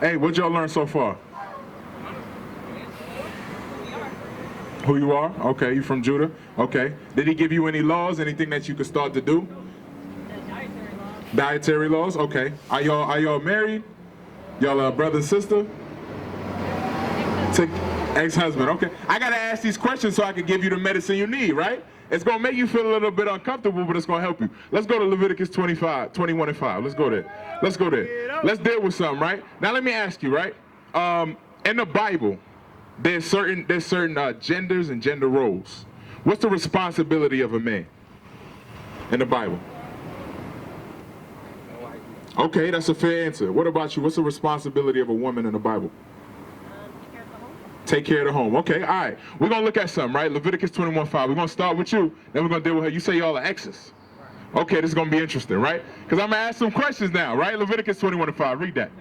Hey, what y'all learn so far? Who you are? Okay, you from Judah? Okay. Did he give you any laws, anything that you could start to do? Dietary laws? Okay. Are y'all married? Y'all brother and sister? Ex-husband, okay. I gotta ask these questions so I can give you the medicine you need, right? It's gonna make you feel a little bit uncomfortable, but it's gonna help you. Let's go to Leviticus 21 and 5. Let's go there. Let's go there. Let's deal with something, right? Now let me ask you, right? In the Bible, there's certain genders and gender roles. What's the responsibility of a man in the Bible? Okay, that's a fair answer. What about you? What's the responsibility of a woman in the Bible? Take care of the home. Okay, all right. We're going to look at something, right? Leviticus 21:5. We're going to start with you, then we're going to deal with her. You say y'all are exes. Okay, this is going to be interesting, right? Because I'm going to ask some questions now, right? Leviticus 21:5. Read that.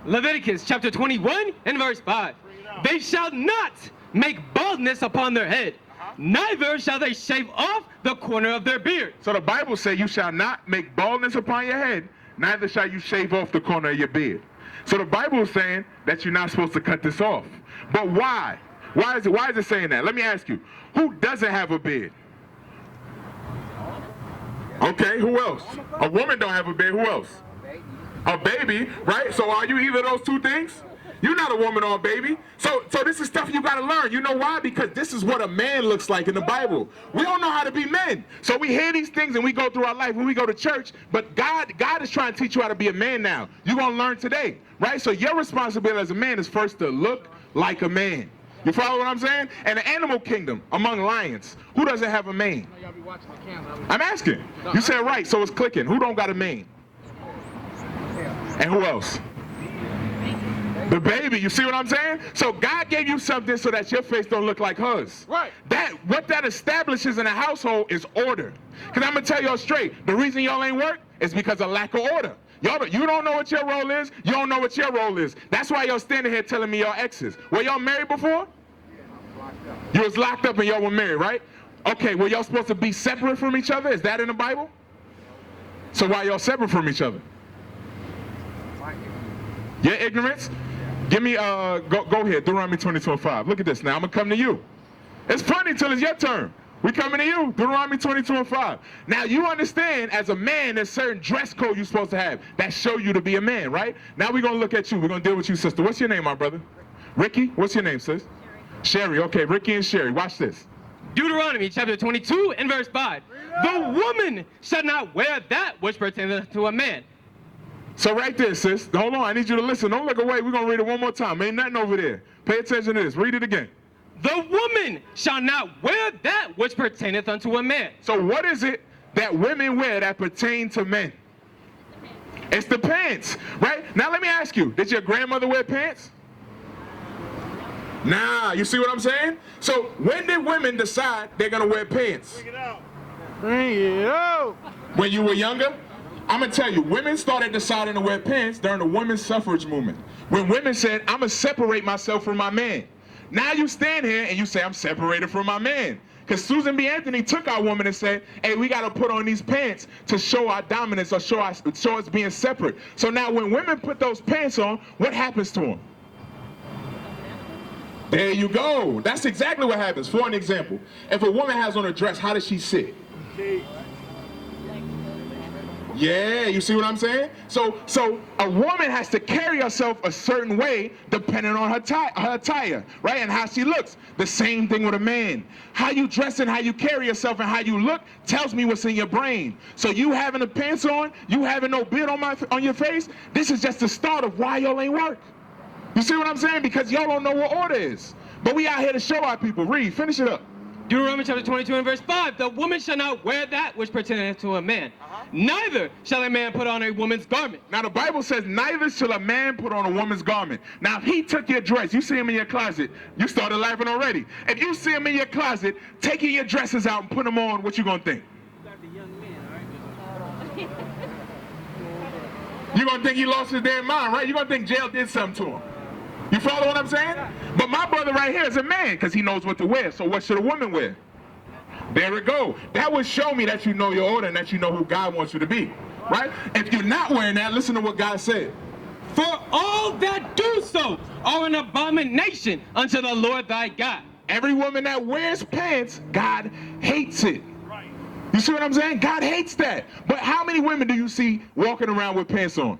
Leviticus chapter 21 and verse 5. They shall not make baldness upon their head, neither shall they shave off the corner of their beard. So the Bible says you shall not make baldness upon your head, neither shall you shave off the corner of your beard. So the Bible is saying that you're not supposed to cut this off. But why? Why is it saying that? Let me ask you. Who doesn't have a beard? Okay, who else? A woman don't have a beard. Who else? A baby, right? So are you either of those two things? You're not a woman or a baby. So this is stuff you got to learn. You know why? Because this is what a man looks like in the Bible. We don't know how to be men. So we hear these things and we go through our life when we go to church. But God is trying to teach you how to be a man now. You're going to learn today, right? So your responsibility as a man is first to look like a man. You follow what I'm saying? And the animal kingdom, among lions, who doesn't have a mane? I'm asking. You said right, so it's clicking. Who don't got a mane? And who else? The baby, you see what I'm saying? So God gave you something so that your face don't look like hers. Right. What that establishes in a household is order. Because I'm going to tell y'all straight, the reason y'all ain't work is because of lack of order. You don't know what your role is. You don't know what your role is. That's why y'all standing here telling me y'all exes. Were y'all married before? You was locked up and y'all were married, right? Okay, were y'all supposed to be separate from each other? Is that in the Bible? So why y'all separate from each other? Your ignorance? Give me, go ahead, Deuteronomy 22:5. Look at this now, I'm going to come to you. It's funny till it's your turn. We coming to you, Deuteronomy 22:5. Now you understand, as a man, there's certain dress code you're supposed to have that show you to be a man, right? Now we're going to look at you. We're going to deal with you, sister. What's your name, my brother? Ricky? What's your name, sis? Sherry. Okay, Ricky and Sherry. Watch this. Deuteronomy chapter 22 and verse 5. The woman shall not wear that which pertaineth to a man. So right there, sis. Hold on, I need you to listen. Don't look away. We're going to read it one more time. Ain't nothing over there. Pay attention to this. Read it again. The woman shall not wear that which pertaineth unto a man. So what is it that women wear that pertain to men? It's the pants, right? Now let me ask you, did your grandmother wear pants? Nah, you see what I'm saying? So when did women decide they're going to wear pants? Bring it out. Bring it out. When you were younger? I'm going to tell you, women started deciding to wear pants during the women's suffrage movement. When women said, I'm going to separate myself from my man. Now you stand here and you say, I'm separated from my man. Because Susan B. Anthony took our woman and said, hey, we got to put on these pants to show our dominance or show us being separate. So now when women put those pants on, what happens to them? There you go. That's exactly what happens. For an example, if a woman has on a dress, how does she sit? Yeah, you see what I'm saying? So a woman has to carry herself a certain way depending on her attire, right? And how she looks. The same thing with a man. How you dress and how you carry yourself and how you look tells me what's in your brain. So you having the pants on, you having no beard on your face, this is just the start of why y'all ain't work. You see what I'm saying? Because y'all don't know what order is. But we out here to show our people. Read, finish it up. Deuteronomy chapter 22 and verse 5. The woman shall not wear that which pertaineth to a man. Neither shall a man put on a woman's garment. Now the Bible says, neither shall a man put on a woman's garment. Now if he took your dress, you see him in your closet, you started laughing already. If you see him in your closet, taking your dresses out and put them on, what you gonna think? You're gonna think he lost his damn mind, right? You're gonna think jail did something to him. You follow what I'm saying? But my brother right here is a man because he knows what to wear. So what should a woman wear? There we go. That would show me that you know your order and that you know who God wants you to be, right? If you're not wearing that, listen to what God said. For all that do so are an abomination unto the Lord thy God. Every woman that wears pants, God hates it. You see what I'm saying? God hates that. But how many women do you see walking around with pants on?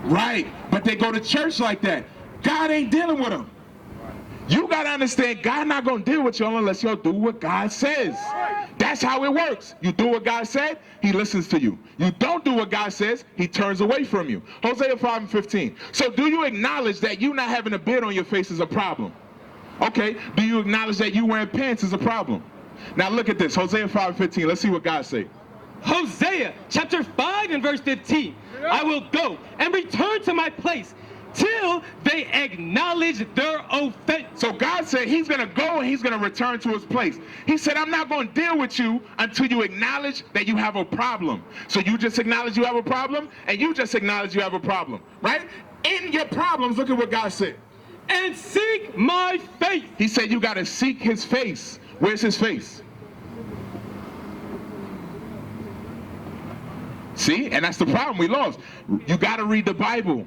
Right. But they go to church like that. God ain't dealing with them. You got to understand, God not going to deal with y'all unless y'all do what God says. That's how it works. You do what God said, he listens to you. You don't do what God says, he turns away from you. Hosea 5:15. So do you acknowledge that you not having a beard on your face is a problem? Okay. Do you acknowledge that you wearing pants is a problem? Now look at this. Hosea 5:15. Let's see what God says. Hosea chapter 5 and verse 15. I will go and return to my place till they acknowledge their offense. So God said he's going to go and he's going to return to his place. He said, I'm not going to deal with you until you acknowledge that you have a problem. So you just acknowledge you have a problem, and you just acknowledge you have a problem, right? In your problems, look at what God said. And seek my face. He said you got to seek his face. Where's his face? See, and that's the problem we lost. You got to read the Bible.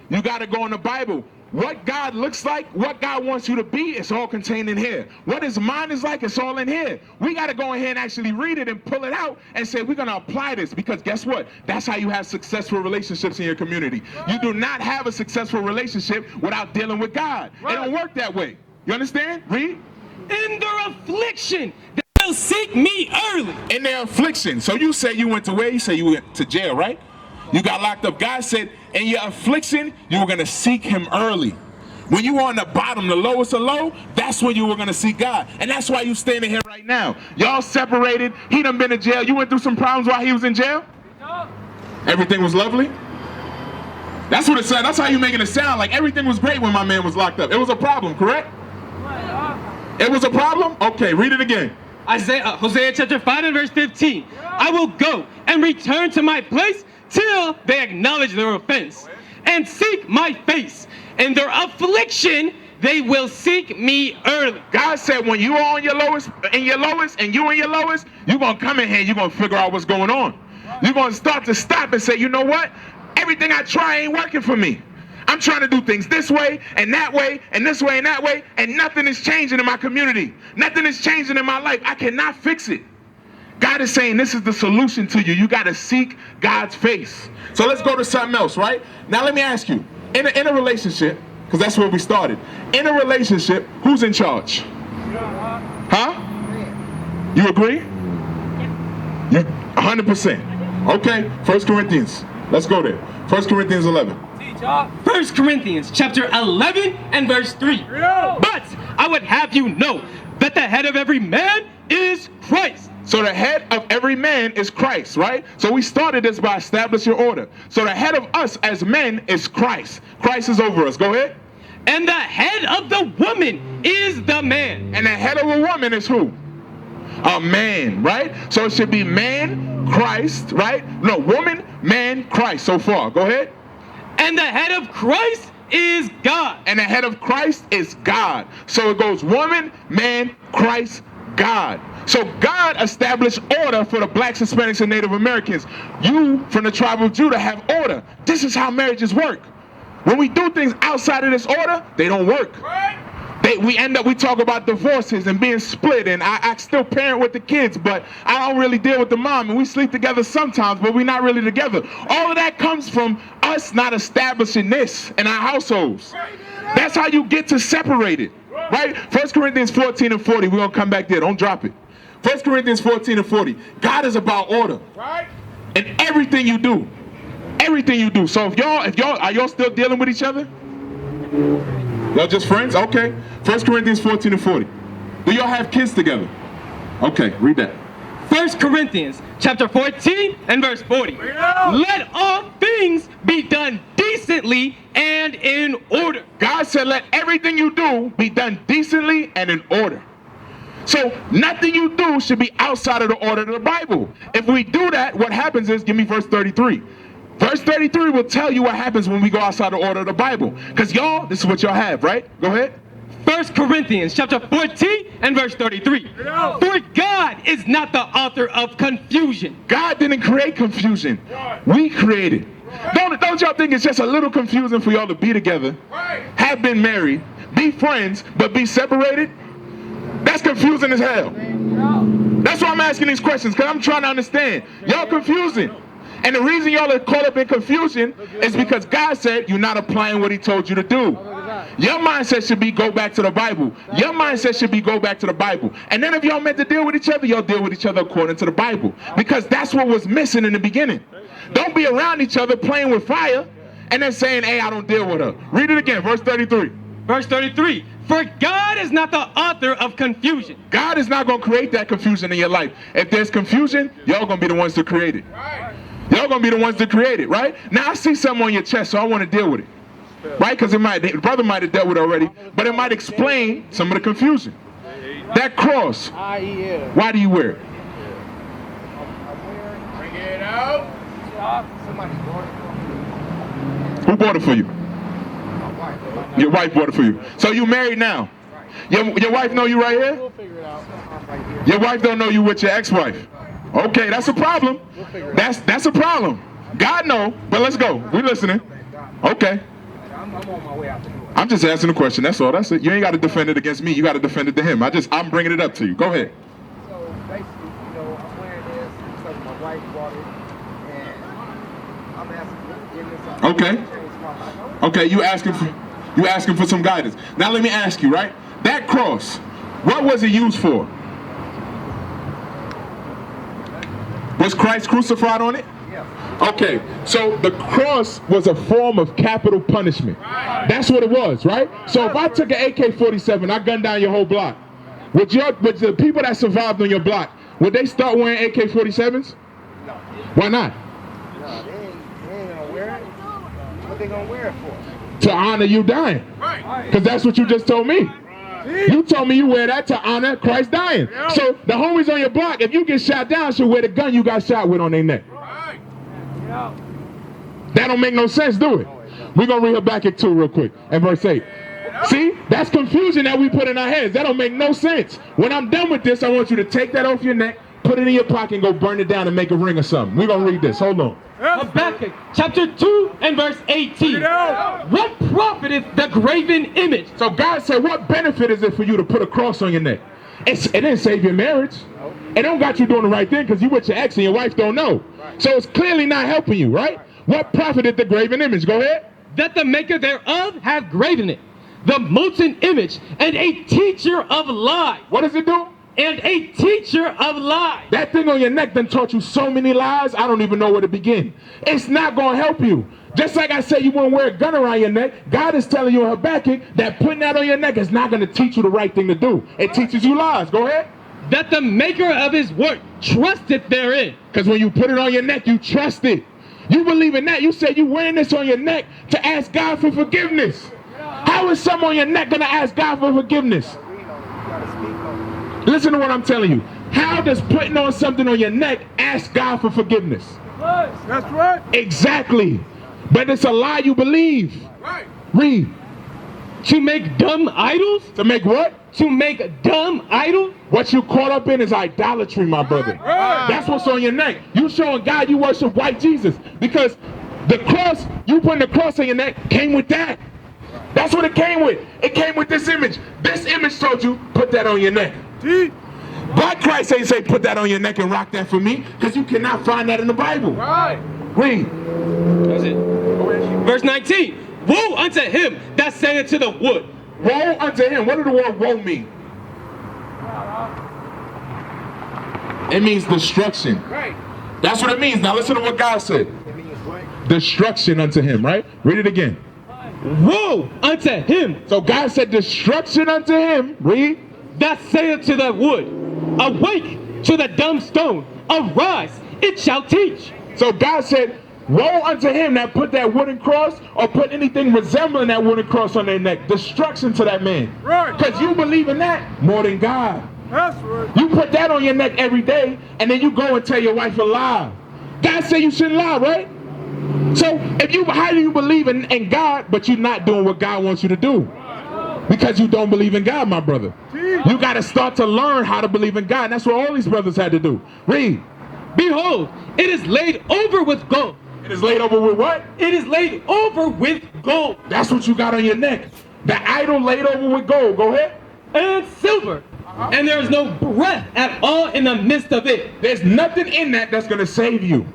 You got to go in the Bible. What God looks like, what God wants you to be, it's all contained in here. What his mind is like, it's all in here. We got to go in here and actually read it and pull it out and say, we're going to apply this, because guess what? That's how you have successful relationships in your community. You do not have a successful relationship without dealing with God. It don't work that way. You understand? Read. In their affliction, they will seek me early. In their affliction. So you say you went to where? You say you went to jail, right? You got locked up. God said, in your affliction, you were going to seek him early. When you were on the bottom, the lowest of low, that's when you were going to seek God. And that's why you standing here right now. Y'all separated. He done been in jail. You went through some problems while he was in jail? Everything was lovely? That's what it said. That's how you making it sound like everything was great when my man was locked up. It was a problem, correct? It was a problem? Okay, read it again. Hosea chapter 5 and verse 15. I will go and return to my place till they acknowledge their offense and seek my face. In their affliction, they will seek me early. God said when you are on your lowest, and you're going to come in here and you're going to figure out what's going on. You're going to start to stop and say, you know what? Everything I try ain't working for me. I'm trying to do things this way and that way and this way and that way, and nothing is changing in my community. Nothing is changing in my life. I cannot fix it. God is saying this is the solution to you. You got to seek God's face. So let's go to something else, right? Now let me ask you, in a relationship, because that's where we started. In a relationship, who's in charge? Huh? You agree? You 100%. Okay, 1 Corinthians. Let's go there. 1 Corinthians 11. 1 Corinthians chapter 11 and verse 3. But I would have you know that the head of every man is Christ. So the head of every man is Christ, right? So we started this by establishing order. So the head of us as men is Christ. Christ is over us. Go ahead. And the head of the woman is the man. And the head of a woman is who? A man, right? So it should be man, Christ, right? No, woman, man, Christ so far. Go ahead. And the head of Christ is God. And the head of Christ is God. So it goes woman, man, Christ, God. So God established order for the blacks, Hispanics, and Native Americans. You, from the tribe of Judah, have order. This is how marriages work. When we do things outside of this order, they don't work. We talk about divorces and being split, and I still parent with the kids, but I don't really deal with the mom, and we sleep together sometimes, but we're not really together. All of that comes from us not establishing this in our households. That's how you get to separate it, right? 1 Corinthians 14 and 40, we're going to come back there. Don't drop it. 1 Corinthians 14 and 40. God is about order. Right? In everything you do. Everything you do. So are y'all still dealing with each other? Y'all just friends? Okay. 1 Corinthians 14 and 40. Do y'all have kids together? Okay, read that. 1 Corinthians chapter 14 and verse 40. Let all things be done decently and in order. God said let everything you do be done decently and in order. So nothing you do should be outside of the order of the Bible. If we do that, what happens is, give me verse 33. Verse 33 will tell you what happens when we go outside the order of the Bible. Because y'all, this is what y'all have, right? Go ahead. 1 Corinthians chapter 14 and verse 33. For God is not the author of confusion. God didn't create confusion. We created. Don't y'all think it's just a little confusing for y'all to be together, have been married, be friends, but be separated? That's confusing as hell. That's why I'm asking these questions, because I'm trying to understand. Y'all confusing. And the reason y'all are caught up in confusion is because God said you're not applying what he told you to do. Your mindset should be go back to the Bible. Your mindset should be go back to the Bible. And then if y'all meant to deal with each other, y'all deal with each other according to the Bible. Because that's what was missing in the beginning. Don't be around each other playing with fire and then saying, hey, I don't deal with her. Read it again, verse 33. Verse 33. For God is not the author of confusion. God is not going to create that confusion in your life. If there's confusion, y'all going to be the ones to create it. Y'all going to be the ones to create it, right? Now I see something on your chest, so I want to deal with it. Right? Because the brother might have dealt with it already, but it might explain some of the confusion. That cross, why do you wear it? Bring it out. Who bought it for you? Your wife bought it for you. So you married now. Your wife know you right here? We'll figure it out. Your wife don't know you with your ex-wife. Okay, that's a problem. That's a problem. God know, but let's go. We listening. Okay. I'm on my way out the door. I'm just asking a question. That's all. That's it. You ain't got to defend it against me. You got to defend it to him. I'm bringing it up to you. Go ahead. So basically, I'm wearing this because my wife bought it, and I'm asking for forgiveness. Okay. Okay, you asking for some guidance. Now let me ask you, right? That cross, what was it used for? Was Christ crucified on it? Yes. Okay, so the cross was a form of capital punishment. That's what it was, right? So if I took an AK-47, I gunned down your whole block. Would the people that survived on your block, would they start wearing AK-47s? No. Why not? No, they ain't gonna wear it. What they gonna wear it for? To honor you dying. Because that's what you just told me. You told me you wear that to honor Christ dying. So the homies on your block, if you get shot down, should wear the gun you got shot with on their neck. That don't make no sense, do it? We're going to read Habakkuk 2 real quick and verse 8. See, that's confusion that we put in our heads. That don't make no sense. When I'm done with this, I want you to take that off your neck, put it in your pocket, and go burn it down and make a ring or something. We're going to read this. Hold on. Habakkuk chapter 2 and verse 18. What profiteth the graven image? So God said, what benefit is it for you to put a cross on your neck? It didn't save your marriage. It don't got you doing the right thing because you with your ex and your wife don't know. So it's clearly not helping you, right? What profited the graven image? Go ahead. That the maker thereof hath graven it, the molten image, and a teacher of lies. What does it do? And a teacher of lies. That thing on your neck done taught you so many lies, I don't even know where to begin. It's not going to help you. Just like I said, you won't wear a gun around your neck. God is telling you in Habakkuk that putting that on your neck is not going to teach you the right thing to do. It teaches you lies. Go ahead. That the maker of his work trusteth therein. Because when you put it on your neck, you trust it. You believe in that. You said you wearing this on your neck to ask God for forgiveness. How is someone on your neck going to ask God for forgiveness? Listen to what I'm telling you. How does putting on something on your neck ask God for forgiveness? That's right. Exactly. But it's a lie you believe. Right. Read. To make dumb idols? To make what? To make dumb idols? What you caught up in is idolatry, my brother. Right. That's what's on your neck. You showing God you worship white Jesus. Because the cross, you putting the cross on your neck, came with that. That's what it came with. It came with this image. This image told you, put that on your neck. But Christ ain't say put that on your neck and rock that for me, because you cannot find that in the Bible. Right. Read. That's it. Verse 19. Woe unto him that saith to the wood. Woe unto him. What does the word woe mean? It means destruction. Right. That's what it means. Now listen to what God said. It means what? Destruction unto him, right? Read it again. Woe unto him So God said destruction unto him. Read. that saith to the wood, awake to the dumb stone, arise, it shall teach. So God said, woe unto him that put that wooden cross or put anything resembling that wooden cross on their neck. Destruction to that man. Right. Because you believe in that more than God. That's right. You put that on your neck every day, and then you go and tell your wife a lie. God said you shouldn't lie, right? So how do you believe in God, but you're not doing what God wants you to do? Because you don't believe in God, my brother. You got to start to learn how to believe in God. And that's what all these brothers had to do. Read. Behold, it is laid over with gold. It It is laid over with what? It is laid over with gold. That's what you got on your neck. The idol laid over with gold. Go ahead. And silver. And there is no breath at all in the midst of it. There's nothing in that that's going to save you.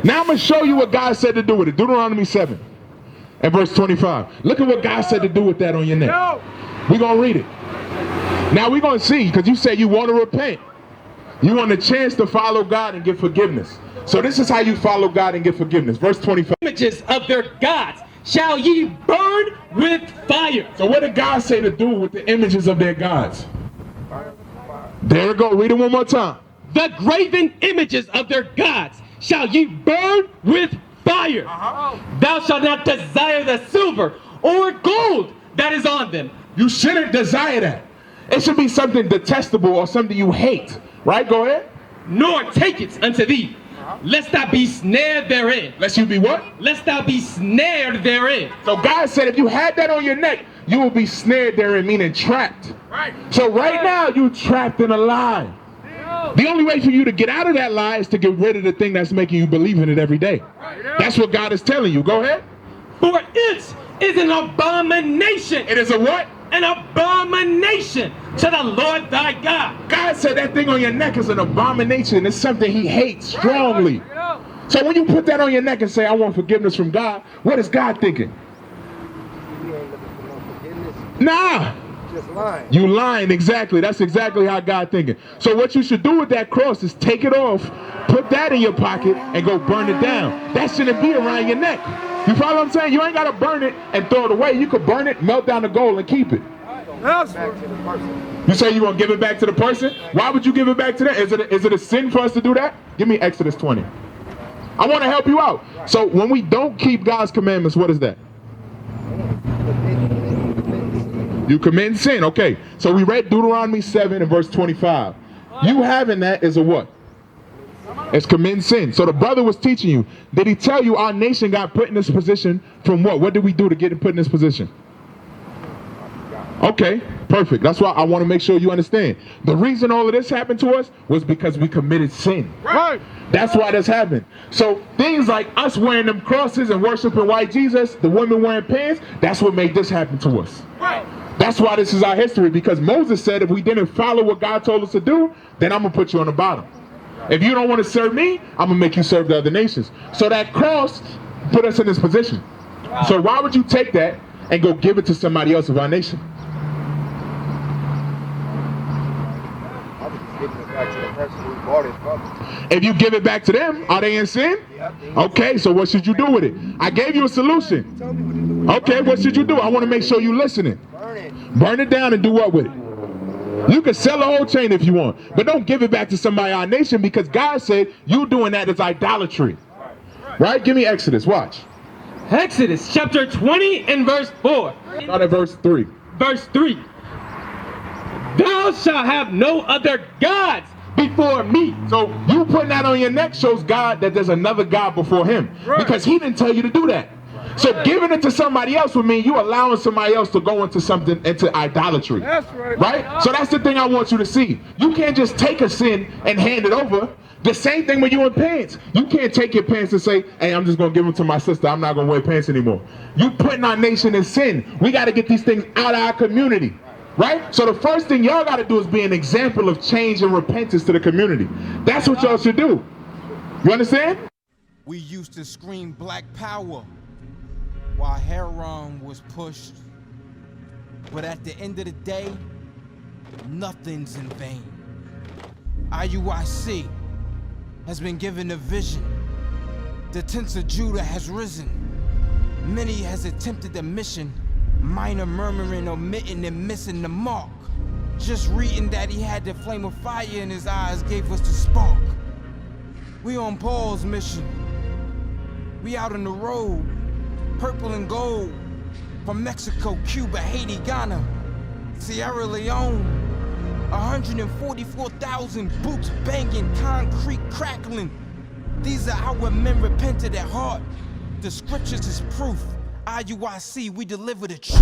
Now I'm going to show you what God said to do with it. Deuteronomy 7 and verse 25. Look at what God said to do with that on your neck. We're going to read it. Now we're going to see, because you say you want to repent. You want a chance to follow God and get forgiveness. So this is how you follow God and get forgiveness. Verse 25. Images of their gods shall ye burn with fire. So what did God say to do with the images of their gods? There we go. Read it one more time. The graven images of their gods shall ye burn with fire. Thou shalt not desire the silver or gold that is on them. You shouldn't desire that. It should be something detestable or something you hate. Right? Go ahead. Nor take it unto thee, lest thou be snared therein. Lest you be what? Lest thou be snared therein. So God said if you had that on your neck, you will be snared therein, meaning trapped. Right. So right now, you're trapped in a lie. The only way for you to get out of that lie is to get rid of the thing that's making you believe in it every day. That's what God is telling you. Go ahead. For it is an abomination. It is a what? An abomination to the Lord thy God. God said that thing on your neck is an abomination. It's something he hates strongly. So when you put that on your neck and say, I want forgiveness from God, what is God thinking? You ain't looking for no forgiveness. Nah. Just lying. You lying, exactly. That's exactly how God thinking. So what you should do with that cross is take it off, put that in your pocket, and go burn it down. That shouldn't be around your neck. You follow what I'm saying? You ain't got to burn it and throw it away. You could burn it, melt down the gold, and keep it. Back to the person. You say you want to give it back to the person? Why would you give it back to them? Is it a sin for us to do that? Give me Exodus 20. I want to help you out. So when we don't keep God's commandments, what is that? You commit sin. Okay. So we read Deuteronomy 7 and verse 25. You having that is a what? It's committing sin. So the brother was teaching you. Did he tell you our nation got put in this position from what? What did we do to get it put in this position? Okay, perfect. That's why I want to make sure you understand. The reason all of this happened to us was because we committed sin. Right. That's why this happened. So things like us wearing them crosses and worshiping white Jesus, the women wearing pants, that's what made this happen to us. Right. That's why this is our history, because Moses said if we didn't follow what God told us to do, then I'm going to put you on the bottom. If you don't want to serve me, I'm going to make you serve the other nations. So that cross put us in this position. So why would you take that and go give it to somebody else of our nation? I was just giving it back to the person who bought it from me. If you give it back to them, are they in sin? Okay, so what should you do with it? I gave you a solution. Tell me what to do with it. Okay, what should you do? I want to make sure you're listening. Burn it. Burn it down and do what with it? You can sell the whole chain if you want, but don't give it back to somebody in our nation, because God said you doing that is idolatry. Right? Give me Exodus. Watch. Exodus chapter 20 and verse 4. Start at verse 3. Verse 3. Thou shalt have no other gods before me. So you putting that on your neck shows God that there's another God before him, because he didn't tell you to do that. So giving it to somebody else would mean you allowing somebody else to go into something, into idolatry. That's right. Right? So that's the thing I want you to see. You can't just take a sin and hand it over. The same thing when you in pants. You can't take your pants and say, hey, I'm just going to give them to my sister. I'm not going to wear pants anymore. You putting our nation in sin. We got to get these things out of our community. Right? So the first thing y'all got to do is be an example of change and repentance to the community. That's what y'all should do. You understand? We used to scream black power while heroin was pushed. But at the end of the day, nothing's in vain. IUIC has been given a vision. The tents of Judah has risen. Many has attempted the mission. Minor murmuring, omitting, and missing the mark. Just reading that he had the flame of fire in his eyes gave us the spark. We on Paul's mission. We out on the road. Purple and gold, from Mexico, Cuba, Haiti, Ghana, Sierra Leone. 144,000 boots banging, concrete crackling. These are our men repented at heart. The scriptures is proof. IUIC, we deliver the truth.